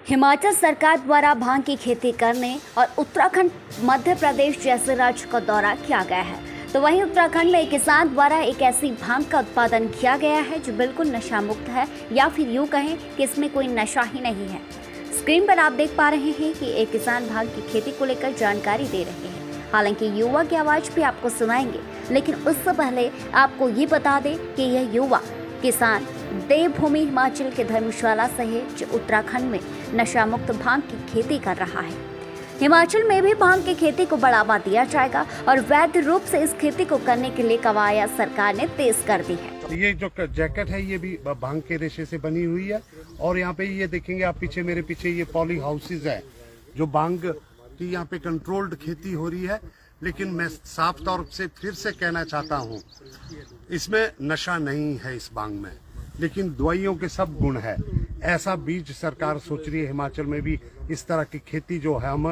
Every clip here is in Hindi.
हिमाचल सरकार द्वारा भांग की खेती करने और उत्तराखंड, मध्य प्रदेश जैसे राज्य का दौरा किया गया है, तो वहीं उत्तराखंड में एक किसान द्वारा एक ऐसी भांग का उत्पादन किया गया है जो बिल्कुल नशा मुक्त है, या फिर यूँ कहें कि इसमें कोई नशा ही नहीं है। स्क्रीन पर आप देख पा रहे हैं कि एक किसान भांग की खेती को लेकर जानकारी दे रहे हैं। हालांकि युवा की आवाज भी आपको सुनाएंगे, लेकिन उससे पहले आपको ये बता दें कि यह युवा किसान देवभूमि हिमाचल के धर्मशाला से है, जो उत्तराखंड में नशा मुक्त भांग की खेती कर रहा है। हिमाचल में भी भांग की खेती को बढ़ावा दिया जाएगा और वैध रूप से इस खेती को करने के लिए कवायद सरकार ने तेज कर दी है। ये जो जैकेट है ये भी भांग के रेशे से बनी हुई है, और यहाँ पे ये देखेंगे आप पीछे, मेरे पीछे ये पॉली हाउसेज है जो भांग की यहाँ पे कंट्रोल्ड खेती हो रही है। लेकिन मैं साफ तौर से फिर से कहना चाहता हूँ, इसमें नशा नहीं है इस भांग में, लेकिन दवाइयों के सब गुण है। ऐसा बीज सरकार सोच रही है हिमाचल में भी इस तरह की खेती जो है, हम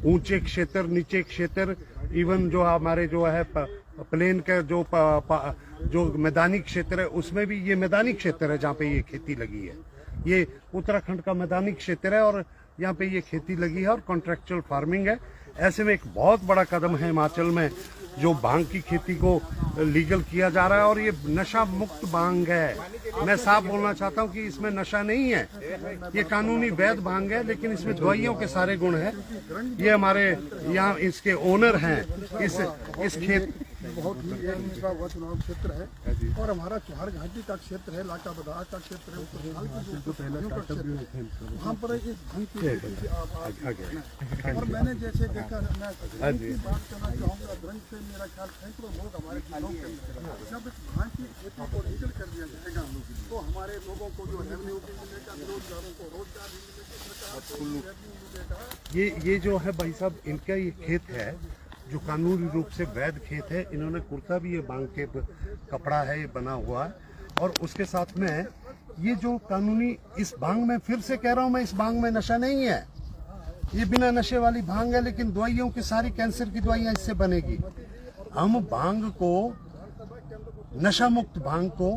ऊंचे क्षेत्र, नीचे क्षेत्र, इवन जो हमारे जो है प्लेन का जो मैदानी क्षेत्र है, उसमें भी ये मैदानी क्षेत्र है जहाँ पे ये खेती लगी है। ये उत्तराखंड का मैदानी क्षेत्र है और यहाँ पे ये खेती लगी है और कॉन्ट्रैक्चुअल फार्मिंग है। ऐसे में एक बहुत बड़ा कदम है हिमाचल में जो भांग की खेती को लीगल किया जा रहा है, और ये नशा मुक्त भांग है। मैं साफ बोलना चाहता हूँ कि इसमें नशा नहीं है, ये कानूनी वैध भांग है, लेकिन इसमें दवाइयों के सारे गुण हैं। ये हमारे यहाँ इसके ओनर हैं इस खेत बहुत ही निचला हुआ चुनाव क्षेत्र है, और हमारा चौहार घाटी का क्षेत्र है, लाका बदार का क्षेत्र है, वहाँ पर इस भांग की खेती आप और मैंने जैसे देखा, मैं की बात करना चाहूँगा। रंग से मेरा ख्याल सैकड़ों लोग हमारे किसानों के अंदर, जब इस भांग की खेती को लीगल कर दिया जाएगा तो हमारे लोगों को जो रेवेन्यू भी मिलेगा, बेरोजगारों को रोजगार भी मिलेगा। ये जो है भाई साहब, इनका ये खेत है जो कानूनी रूप से वैध खेत है। इन्होंने कुर्ता भी ये भांग के कपड़ा है, ये बना हुआ है, और उसके साथ में ये जो कानूनी इस भांग में, फिर से कह रहा हूं मैं, इस भांग में नशा नहीं है, ये बिना नशे वाली भांग है, लेकिन दवाइयों की सारी कैंसर की दवाइयां इससे बनेगी। हम भांग को, नशा मुक्त भांग को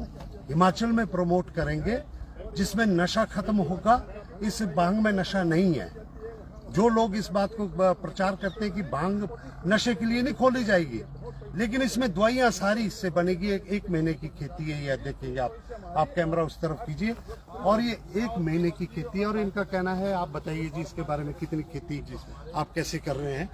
हिमाचल में प्रमोट करेंगे, जिसमें नशा खत्म होगा। इस भांग में नशा नहीं है। जो लोग इस बात को प्रचार करते हैं कि भांग नशे के लिए नहीं खोली जाएगी, लेकिन इसमें दवाइयां सारी इससे बनेगी। एक महीने की खेती है, यह देखिए आप कैमरा उस तरफ कीजिए, और ये 1 महीने की खेती है। और इनका कहना है, आप बताइए जी इसके बारे में, कितनी खेती आप कैसे कर रहे हैं?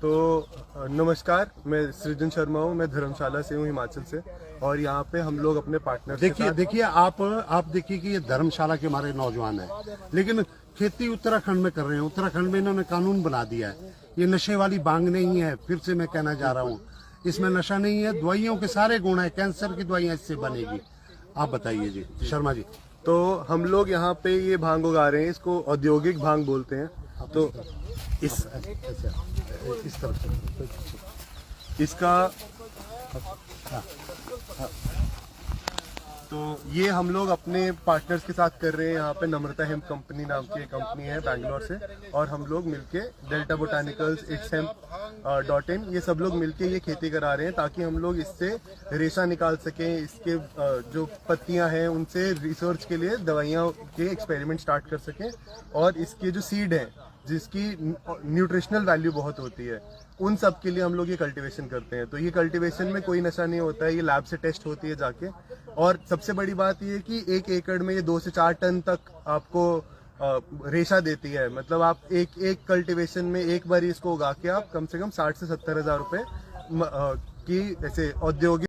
तो नमस्कार, मैं सृजन शर्मा हूँ, मैं धर्मशाला से हूँ, हिमाचल से। और यहाँ पे हम लोग अपने पार्टनर देखिए आप देखिए कि ये धर्मशाला के हमारे नौजवान हैं, लेकिन खेती उत्तराखंड में कर रहे हैं। उत्तराखंड में इन्होंने कानून बना दिया है। ये नशे वाली भांग नहीं है, फिर से मैं कहना जा रहा हूँ, इसमें नशा नहीं है, दवाइयों के सारे गुण है, कैंसर की दवाइयां इससे बनेगी। आप बताइए जी शर्मा जी। तो हम लोग यहाँ पे ये भांग उगा रहे हैं, इसको औद्योगिक भांग बोलते हैं। तो इस तरफ से इसका तो ये हम लोग अपने पार्टनर्स के साथ कर रहे हैं। यहाँ पे नम्रता हेम्प कंपनी नाम की एक कंपनी है बैंगलोर से, और हम लोग मिलके डेल्टा बोटानिकल्स, itshemp.in, ये सब लोग मिलके ये खेती करा रहे हैं, ताकि हम लोग इससे रेशा निकाल सकें। इसके जो पत्तियां हैं उनसे रिसर्च के लिए दवाइयां के एक्सपेरिमेंट स्टार्ट कर सकें, और इसके जो सीड है जिसकी न्यूट्रिशनल वैल्यू बहुत होती है, उन सब के लिए हम लोग ये कल्टीवेशन करते हैं। तो ये कल्टीवेशन में कोई नशा नहीं होता है, ये लैब से टेस्ट होती है जाके। और सबसे बड़ी बात ये है कि 1 एकड़ में ये 2 से 4 टन तक आपको रेशा देती है। मतलब आप एक कल्टीवेशन में एक बार इसको उगा के आप कम से कम 60 से 70 हज़ार रुपए की ऐसे औद्योगिक